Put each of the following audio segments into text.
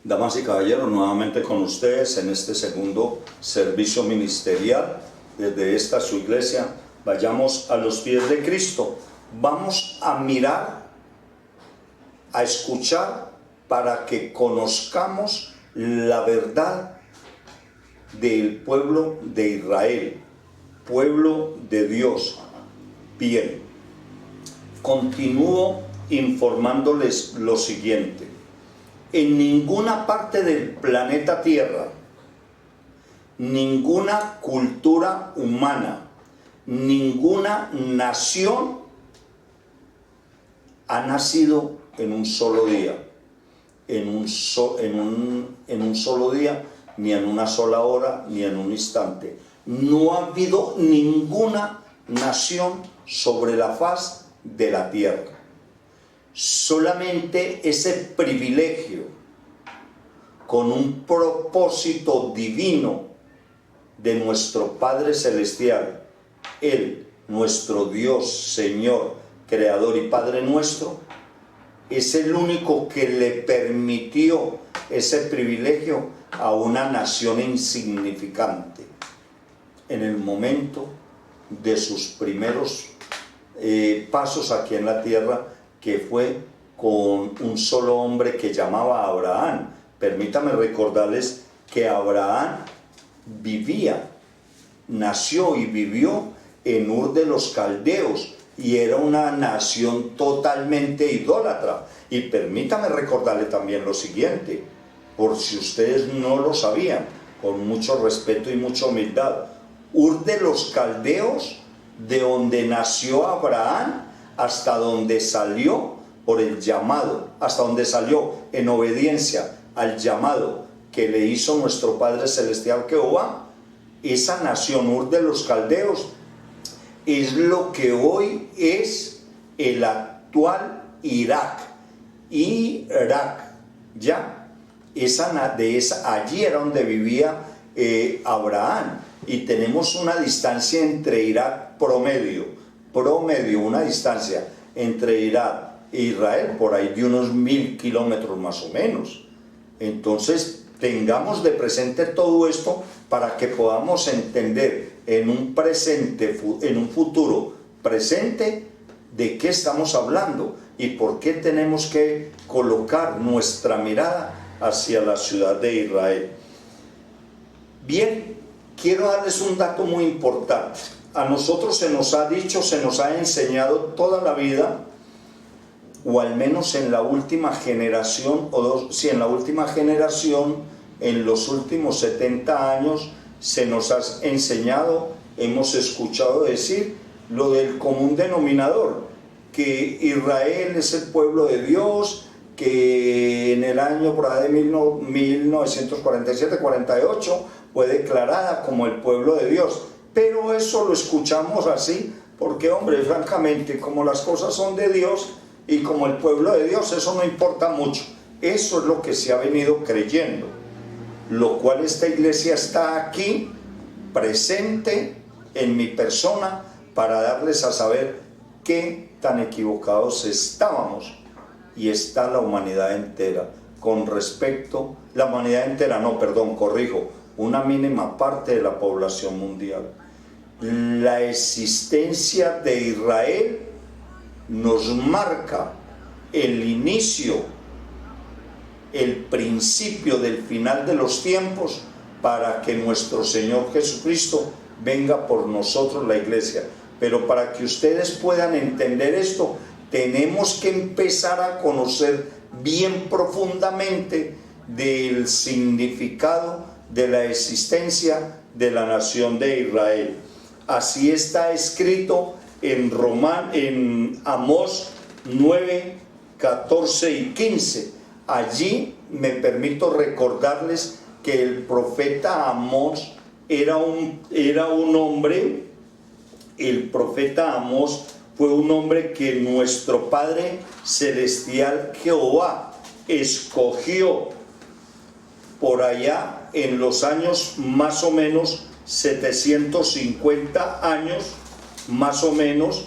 Damas y caballeros, nuevamente con ustedes en este segundo servicio ministerial desde esta su iglesia. Vayamos a los pies de Cristo. Vamos a mirar, a escuchar para que conozcamos la verdad del pueblo de Israel, pueblo de Dios. Bien, continúo informándoles lo siguiente. En ninguna parte del planeta Tierra, ninguna cultura humana, ninguna nación ha nacido en un solo día, en un solo día, ni en una sola hora, ni en un instante. No ha habido ninguna nación sobre la faz de la tierra. Solamente ese privilegio, con un propósito divino de nuestro Padre Celestial, Él, nuestro Dios, Señor, Creador y Padre nuestro, es el único que le permitió ese privilegio a una nación insignificante en el momento de sus primeros pasos aquí en la tierra, que fue con un solo hombre que llamaba Abraham. Permítame recordarles que Abraham nació y vivió en Ur de los Caldeos, y era una nación totalmente idólatra. Y permítame recordarle también lo siguiente, por si ustedes no lo sabían, con mucho respeto y mucha humildad. Ur de los Caldeos, de donde nació Abraham, hasta donde salió por el llamado, hasta donde salió en obediencia al llamado que le hizo nuestro Padre Celestial Jehová, esa nación Ur de los Caldeos es lo que hoy es el actual Irak. ¿Ya? Allí era donde vivía Abraham, y tenemos una distancia entre Irak promedio, una distancia entre Irak e Israel por ahí de unos 1000 kilómetros más o menos. Entonces tengamos de presente todo esto para que podamos entender en un futuro presente de qué estamos hablando y por qué tenemos que colocar nuestra mirada hacia la ciudad de Israel. Bien, quiero darles un dato muy importante. A nosotros se nos ha dicho, se nos ha enseñado toda la vida, o al menos en la última generación, en los últimos 70 años, se nos ha enseñado, hemos escuchado decir lo del común denominador, que Israel es el pueblo de Dios, que en el año por ahí de 1947-48 fue declarada como el pueblo de Dios. Pero eso lo escuchamos así porque, hombre, francamente, como las cosas son de Dios y como el pueblo de Dios, eso no importa mucho. Eso es lo que se ha venido creyendo, lo cual esta iglesia está aquí presente en mi persona para darles a saber qué tan equivocados estábamos, y está la humanidad entera con respecto, una mínima parte de la población mundial. La existencia de Israel nos marca el inicio, el principio del final de los tiempos, para que nuestro Señor Jesucristo venga por nosotros, la iglesia. Pero para que ustedes puedan entender esto, tenemos que empezar a conocer bien profundamente del significado de la existencia de la nación de Israel. Así está escrito en Amós 9, 14 y 15. Allí me permito recordarles que el profeta Amós era un hombre, el profeta Amós fue un hombre que nuestro Padre Celestial Jehová escogió por allá en los años más o menos 750 años, más o menos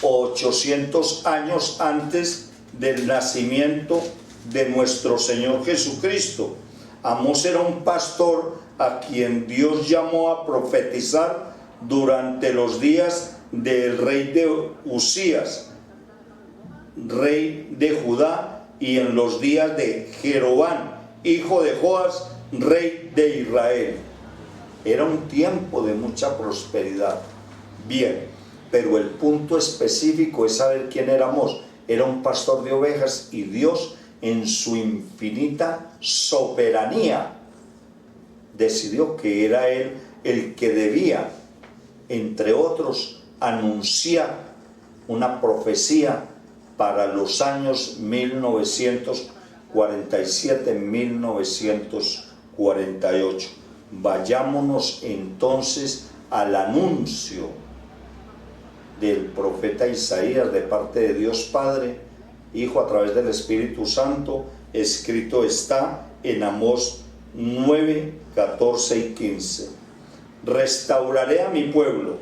800 años antes del nacimiento de nuestro Señor Jesucristo. Amós era un pastor a quien Dios llamó a profetizar durante los días del rey de Usías, rey de Judá, y en los días de Jeroboam, hijo de Joas, rey de Israel. Era un tiempo de mucha prosperidad. Bien, pero el punto específico es saber quién era Amós. Era un pastor de ovejas, y Dios, en su infinita soberanía, decidió que era él el que debía, entre otros, anunciar una profecía para los años 1947-1948. Vayámonos entonces al anuncio del profeta Isaías de parte de Dios Padre, Hijo, a través del Espíritu Santo. Escrito está en Amós 9, 14 y 15. Restauraré a mi pueblo,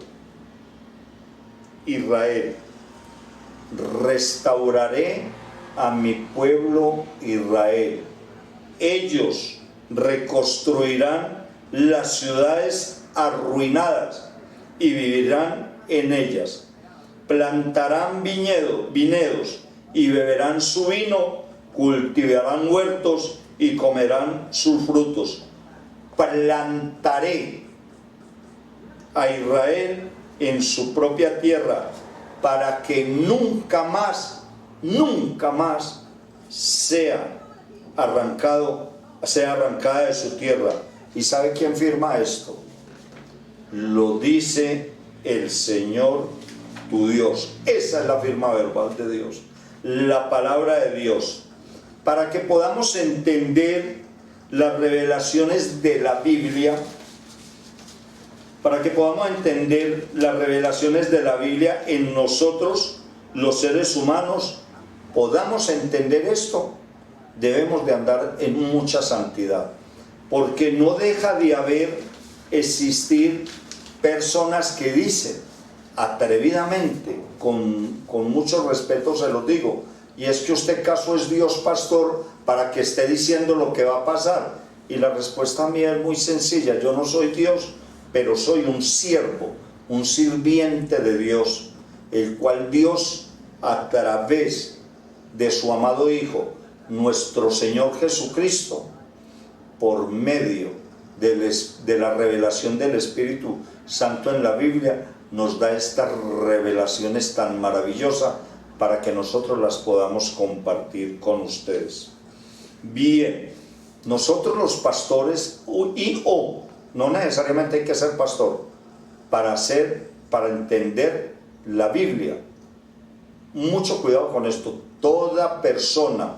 Israel. Restauraré a mi pueblo, Israel. Ellos reconstruirán las ciudades arruinadas y vivirán en ellas. Plantarán viñedos y beberán su vino, cultivarán huertos y comerán sus frutos. Plantaré a Israel en su propia tierra, para que nunca más sea arrancada de su tierra. ¿Y sabe quién firma esto? Lo dice el Señor tu Dios. Esa es la firma verbal de Dios, la palabra de Dios. Para que podamos entender las revelaciones de la Biblia, para que podamos entender las revelaciones de la Biblia en nosotros, los seres humanos, podamos entender esto, debemos de andar en mucha santidad, porque no deja de existir personas que dicen atrevidamente, con mucho respeto se los digo, y es que usted caso es Dios, pastor, para que esté diciendo lo que va a pasar. Y la respuesta mía es muy sencilla: yo no soy Dios, pero soy un siervo, un sirviente de Dios, el cual Dios, a través de su amado Hijo, nuestro Señor Jesucristo, por medio de la revelación del Espíritu Santo en la Biblia, nos da estas revelaciones tan maravillosas para que nosotros las podamos compartir con ustedes. Bien, nosotros los pastores, no necesariamente hay que ser pastor para entender la Biblia. Mucho cuidado con esto. Toda persona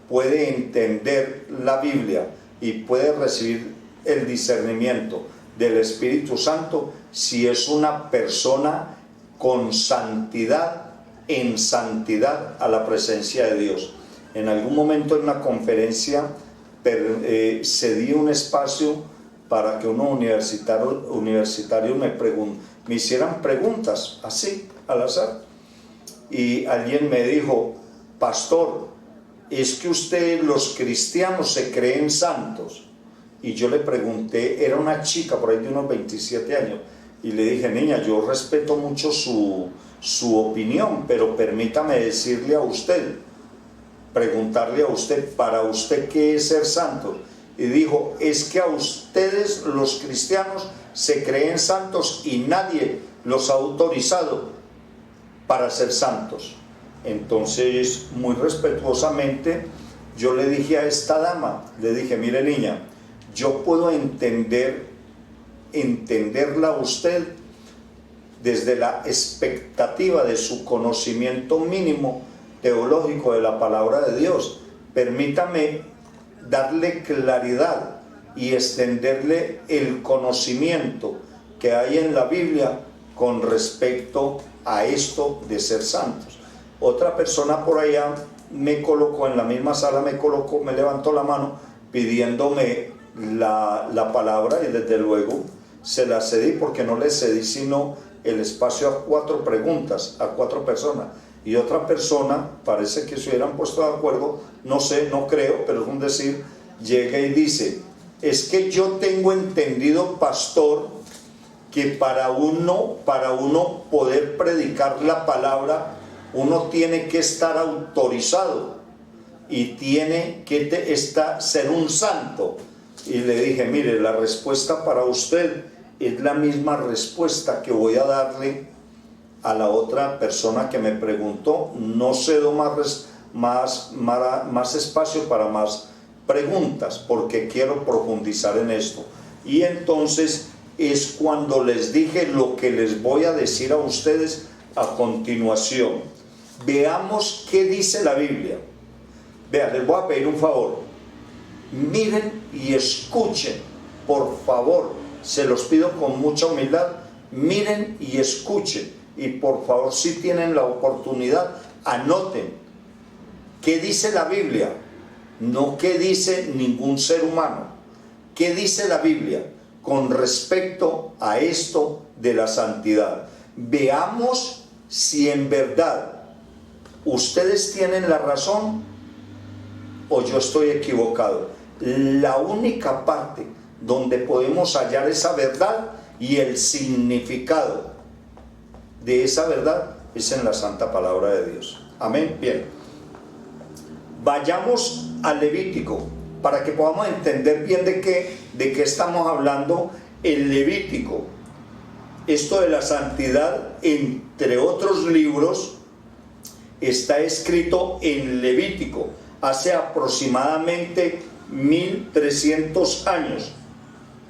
puede entender la Biblia y puede recibir el discernimiento del Espíritu Santo si es una persona con santidad, en santidad a la presencia de Dios. En algún momento en una conferencia cedí un espacio para que unos universitarios me hicieran preguntas así, al azar. Y alguien me dijo: pastor, ¿es que usted, los cristianos, se creen santos? Y yo le pregunté, era una chica por ahí de unos 27 años, y le dije: niña, yo respeto mucho su opinión, pero permítame decirle a usted, preguntarle a usted, ¿para usted qué es ser santo? Y dijo: es que a ustedes, los cristianos, se creen santos y nadie los ha autorizado para ser santos. Entonces, muy respetuosamente, yo le dije a esta dama, le dije: mire, niña, yo puedo entenderla a usted desde la expectativa de su conocimiento mínimo teológico de la palabra de Dios. Permítame darle claridad y extenderle el conocimiento que hay en la Biblia con respecto a esto de ser santos. Otra persona por allá me colocó en la misma sala, me levantó la mano pidiéndome la palabra, y desde luego se la cedí, porque no le cedí sino el espacio a 4 preguntas, a 4 personas. y otra persona, parece que se hubieran puesto de acuerdo, no sé, no creo, pero es un decir, llega y dice, es que yo tengo entendido, pastor, que para uno poder predicar la palabra, uno tiene que estar autorizado y tiene que ser un santo. Y le dije, mire, la respuesta para usted es la misma respuesta que voy a darle a la otra persona que me preguntó. No cedo más espacio para más preguntas, porque quiero profundizar en esto. Y entonces es cuando les dije lo que les voy a decir a ustedes a continuación. Veamos qué dice la Biblia. Vean, les voy a pedir un favor. Miren y escuchen, por favor, se los pido con mucha humildad. Miren y escuchen, y por favor, si tienen la oportunidad, anoten qué dice la Biblia, no qué dice ningún ser humano. ¿Qué dice la Biblia con respecto a esto de la santidad? Veamos si en verdad ustedes tienen la razón o yo estoy equivocado. La única parte donde podemos hallar esa verdad y el significado de esa verdad es en la santa palabra de Dios. Amén. Bien, vayamos al Levítico para que podamos entender bien de qué estamos hablando. El Levítico, esto de la santidad, entre otros libros, está escrito en Levítico hace aproximadamente 1300 años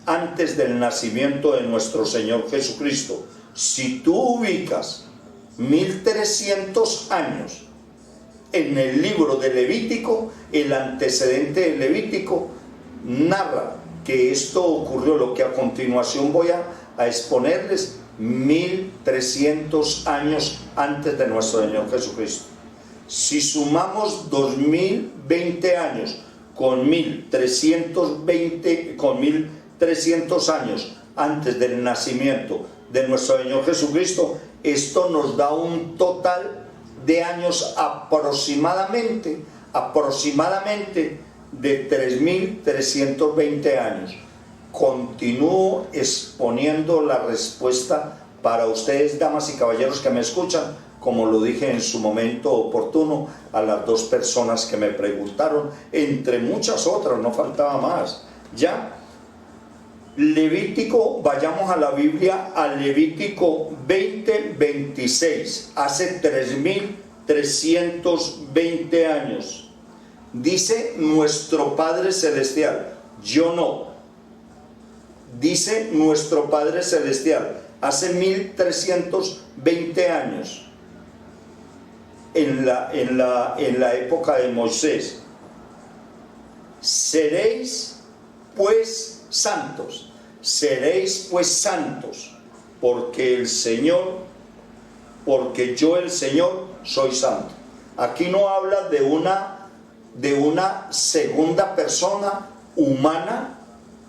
antes del nacimiento de nuestro Señor Jesucristo. Si tú ubicas 1300 años en el libro de Levítico, el antecedente de Levítico narra que esto ocurrió, lo que a continuación voy a exponerles, 1300 años antes de nuestro Señor Jesucristo. Si sumamos 2020 años con 1300 años antes del nacimiento de nuestro Señor Jesucristo, esto nos da un total de años aproximadamente de 3320 años. Continúo exponiendo la respuesta para ustedes, damas y caballeros que me escuchan, como lo dije en su momento oportuno a las dos personas que me preguntaron, entre muchas otras, no faltaba más. Ya, Levítico, vayamos a la Biblia, a Levítico 20:26, hace 3320 años. Dice nuestro Padre Celestial, yo no. Dice nuestro Padre Celestial, hace 1320 años, en la época de Moisés: seréis pues santos, porque yo el Señor soy santo. Aquí no habla de una segunda persona humana,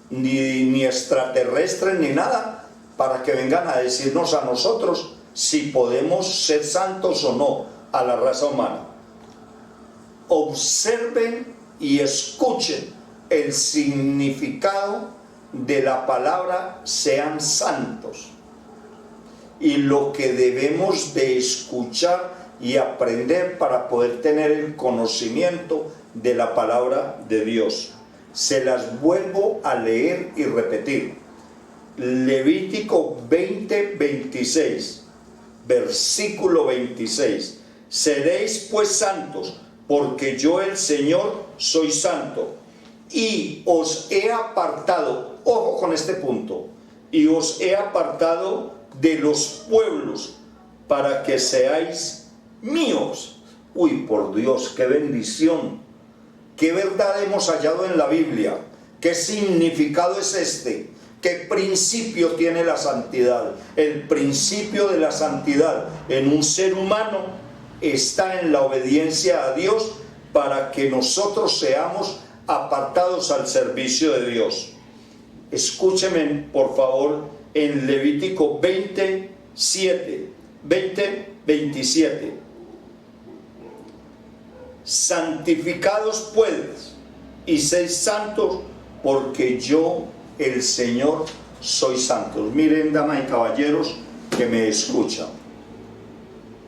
ni extraterrestre, ni nada, para que vengan a decirnos a nosotros si podemos ser santos o no, a la raza humana. Observen y escuchen el significado de la palabra sean santos, y lo que debemos de escuchar y aprender para poder tener el conocimiento de la palabra de Dios. Se las vuelvo a leer y repetir. Levítico 20:26, versículo 26. Seréis pues santos, porque yo el Señor soy santo, y os he apartado, ojo con este punto, y os he apartado de los pueblos para que seáis míos. Uy, por Dios, qué bendición, qué verdad hemos hallado en la Biblia, qué significado es este, qué principio tiene la santidad. El principio de la santidad en un ser humano está en la obediencia a Dios, para que nosotros seamos apartados al servicio de Dios. Escúcheme por favor en Levítico 27. santificados pues, y sed santos, porque yo, el Señor, soy santo. Miren, damas y caballeros que me escuchan,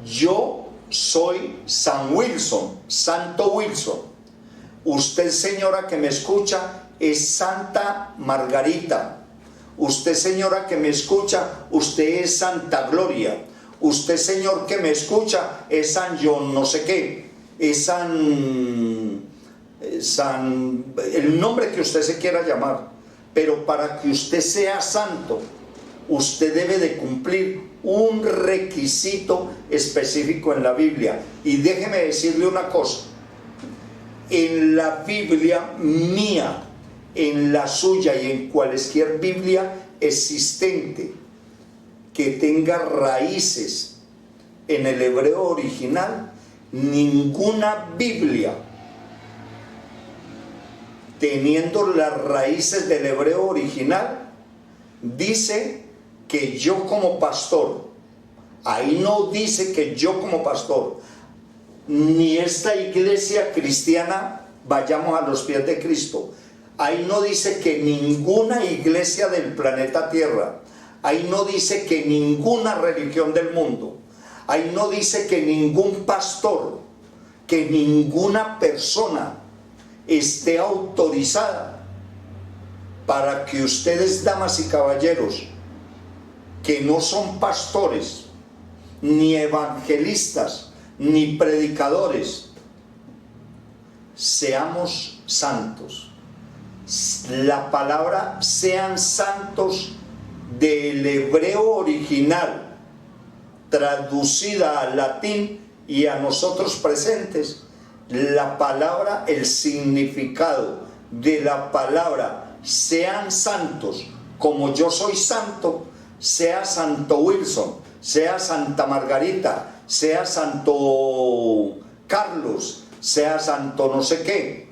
yo soy San Wilson, Santo Wilson. Usted, señora que me escucha, es Santa Margarita. Usted, señora que me escucha, usted es Santa Gloria. Usted, señor que me escucha, es San John no sé qué, es el nombre que usted se quiera llamar. Pero para que usted sea santo, usted debe de cumplir un requisito específico en la Biblia. Y déjeme decirle una cosa, en la Biblia mía, en la suya y en cualquier Biblia existente que tenga raíces en el hebreo original, ninguna Biblia teniendo las raíces del hebreo original dice que yo como pastor, ahí no dice que yo como pastor, ni esta iglesia cristiana vayamos a los pies de Cristo, ahí no dice que ninguna iglesia del planeta Tierra, ahí no dice que ninguna religión del mundo, ahí no dice que ningún pastor, que ninguna persona esté autorizada para que ustedes, damas y caballeros, que no son pastores, ni evangelistas, ni predicadores, seamos santos. La palabra sean santos del hebreo original, traducida al latín y a nosotros presentes, la palabra, el significado de la palabra sean santos como yo soy santo, sea Santo Wilson, sea Santa Margarita, sea Santo Carlos, sea Santo no sé qué,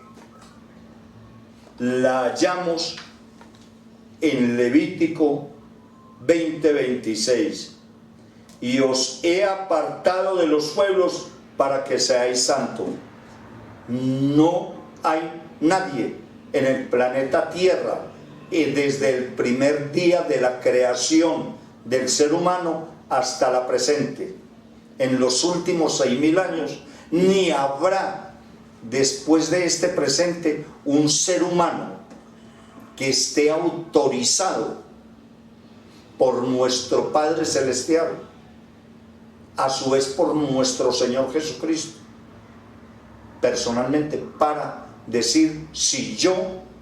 la hallamos en Levítico 20:26. Y os he apartado de los pueblos para que seáis santos. No hay nadie en el planeta Tierra, desde el primer día de la creación del ser humano hasta la presente, en los últimos 6.000 años, ni habrá después de este presente un ser humano que esté autorizado por nuestro Padre Celestial, a su vez por nuestro Señor Jesucristo, personalmente, para decir si yo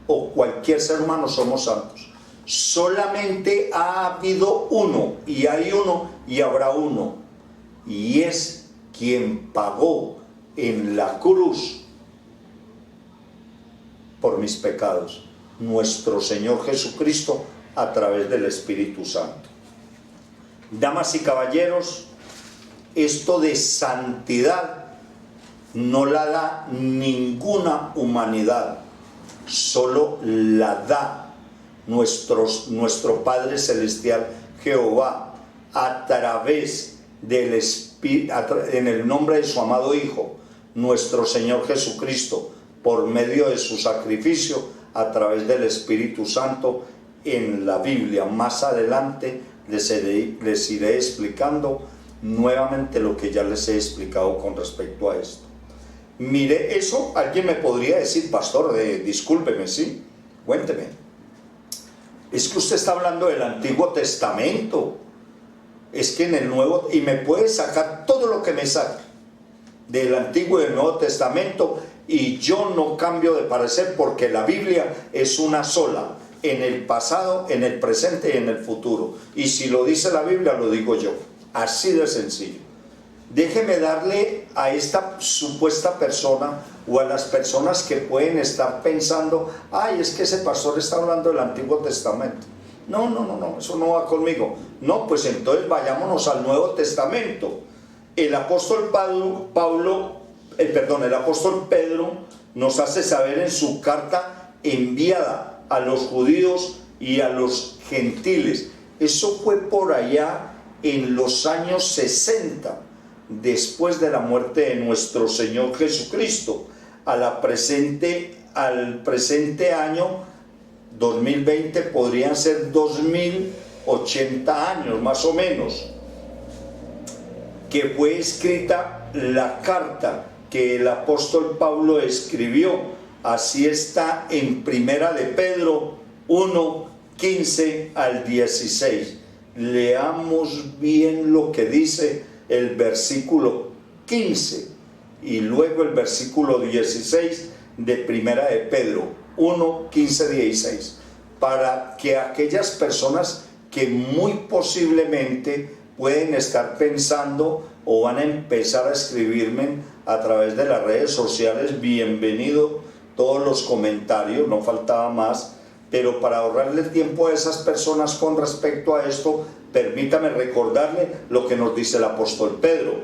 o cualquier ser humano somos santos. Solamente ha habido uno, y hay uno, y habrá uno, y es quien pagó en la cruz por mis pecados, nuestro Señor Jesucristo, a través del Espíritu Santo. Damas y caballeros, esto de santidad no la da ninguna humanidad, solo la da nuestro Padre Celestial, Jehová, a través del Espíritu, en el nombre de su amado Hijo, nuestro Señor Jesucristo, por medio de su sacrificio, a través del Espíritu Santo en la Biblia. Más adelante les iré explicando nuevamente lo que ya les he explicado con respecto a esto. Mire, eso alguien me podría decir, pastor, discúlpeme, ¿sí? Cuénteme. Es que usted está hablando del Antiguo Testamento. Es que en el Nuevo, y me puede sacar todo lo que me saque del Antiguo y del Nuevo Testamento, y yo no cambio de parecer, porque la Biblia es una sola, en el pasado, en el presente y en el futuro. Y si lo dice la Biblia, lo digo yo. Así de sencillo. Déjeme darle a esta supuesta persona, o a las personas que pueden estar pensando, ay, es que ese pastor está hablando del Antiguo Testamento. No, eso no va conmigo. No, pues entonces vayámonos al Nuevo Testamento. El apóstol el apóstol Pedro nos hace saber en su carta enviada a los judíos y a los gentiles. Eso fue por allá en los años 60, después de la muerte de nuestro Señor Jesucristo, al presente año 2020 podrían ser 2080 años más o menos, que fue escrita la carta que el apóstol Pablo escribió. Así está en Primera de Pedro 1, 15 al 16. Leamos bien lo que dice el versículo 15 y luego el versículo 16 de Primera de Pedro 1, 15, 16, para que aquellas personas que muy posiblemente pueden estar pensando o van a empezar a escribirme a través de las redes sociales, bienvenido todos los comentarios, no faltaba más, pero para ahorrarle el tiempo a esas personas con respecto a esto, permítame recordarle lo que nos dice el apóstol Pedro: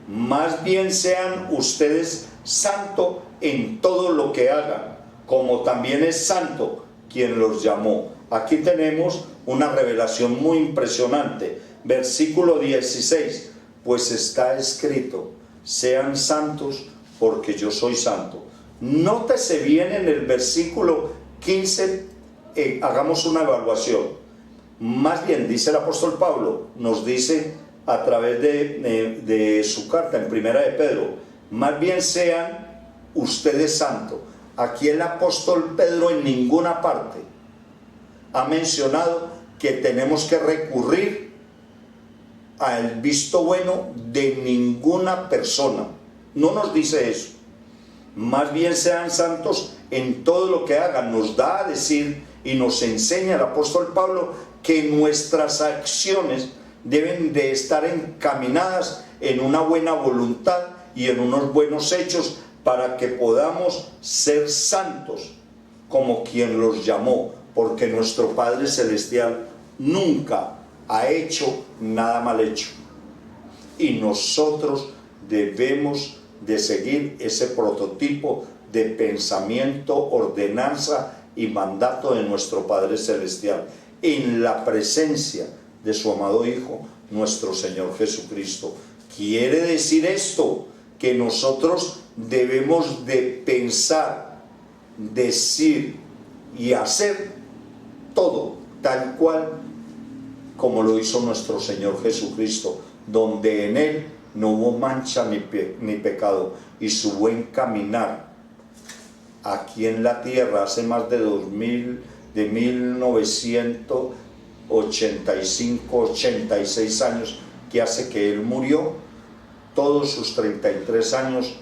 más bien sean ustedes santos en todo lo que hagan, como también es santo quien los llamó. Aquí tenemos una revelación muy impresionante. Versículo 16, pues está escrito, sean santos porque yo soy santo. Nótese bien en el versículo 15, hagamos una evaluación. Más bien, dice el apóstol Pablo, nos dice a través de su carta en Primera de Pedro, más bien sean ustedes santos. Aquí el apóstol Pedro en ninguna parte ha mencionado que tenemos que recurrir al visto bueno de ninguna persona. No nos dice eso. Más bien sean santos en todo lo que hagan. Nos da a decir y nos enseña el apóstol Pablo que nuestras acciones deben de estar encaminadas en una buena voluntad y en unos buenos hechos para que podamos ser santos como quien los llamó, porque nuestro Padre Celestial nunca ha hecho nada mal hecho y nosotros debemos de seguir ese prototipo de pensamiento, ordenanza y mandato de nuestro Padre Celestial en la presencia de su amado Hijo, nuestro Señor Jesucristo. Quiere decir esto que nosotros debemos de pensar, decir y hacer todo tal cual como lo hizo nuestro Señor Jesucristo, donde en Él no hubo mancha ni pecado, y su buen caminar aquí en la tierra hace más de 1985, 86 años que hace que Él murió. Todos sus 33 años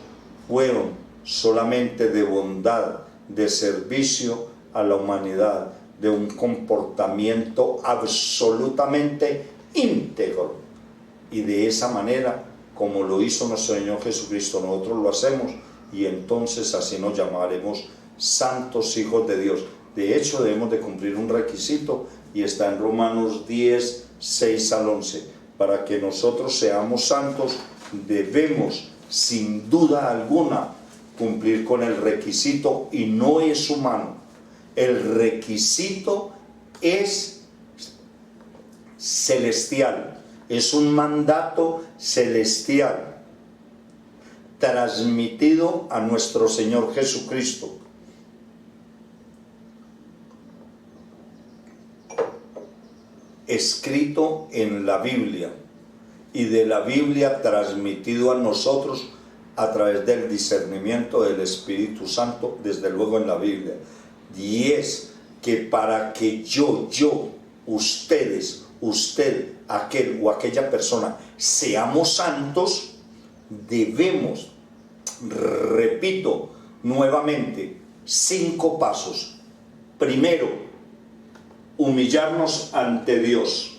fueron solamente de bondad, de servicio a la humanidad, de un comportamiento absolutamente íntegro. Y de esa manera, como lo hizo nuestro Señor Jesucristo, nosotros lo hacemos, y entonces así nos llamaremos santos hijos de Dios. De hecho, debemos de cumplir un requisito, y está en Romanos 10, 6 al 11. Para que nosotros seamos santos, debemos, sin duda alguna, cumplir con el requisito, y no es humano. El requisito es celestial, es un mandato celestial transmitido a nuestro Señor Jesucristo. Escrito en la Biblia, y de la Biblia transmitido a nosotros a través del discernimiento del Espíritu Santo, desde luego en la Biblia. Y es que para que ustedes, usted, aquel o aquella persona, seamos santos, debemos, repito nuevamente, 5 pasos. Primero, humillarnos ante Dios.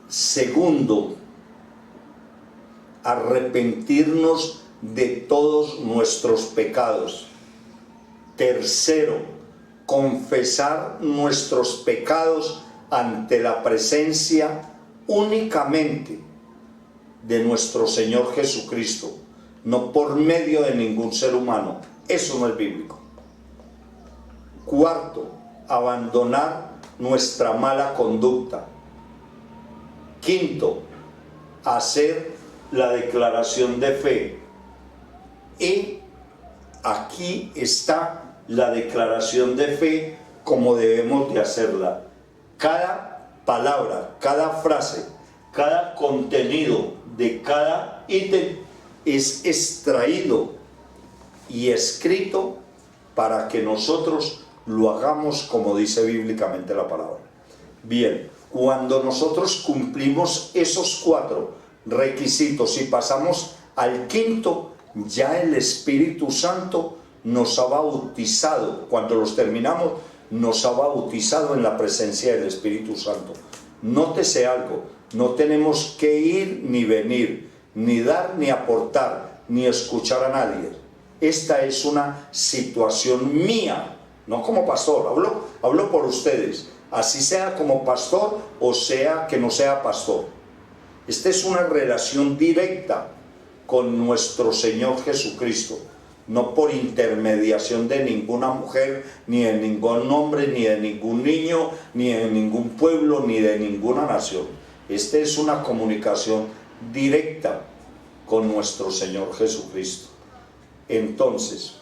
Segundo, arrepentirnos de todos nuestros pecados. Tercero, confesar nuestros pecados ante la presencia únicamente de nuestro Señor Jesucristo, no por medio de ningún ser humano. Eso no es bíblico. Cuarto, abandonar nuestra mala conducta. Quinto, hacer la declaración de fe. Y aquí está la declaración de fe como debemos de hacerla. Cada palabra, cada frase, cada contenido de cada ítem es extraído y escrito para que nosotros lo hagamos como dice bíblicamente la palabra. Bien, cuando nosotros cumplimos esos 4 requisitos y pasamos al quinto, ya el Espíritu Santo nos ha bautizado. Cuando los terminamos, nos ha bautizado en la presencia del Espíritu Santo. Nótese algo, no tenemos que ir ni venir, ni dar ni aportar, ni escuchar a nadie. Esta es una situación mía, no como pastor, hablo por ustedes, así sea como pastor o sea que no sea pastor. Esta es una relación directa con nuestro Señor Jesucristo, no por intermediación de ninguna mujer, ni de ningún hombre, ni de ningún niño, ni de ningún pueblo, ni de ninguna nación. Esta es una comunicación directa con nuestro Señor Jesucristo. Entonces,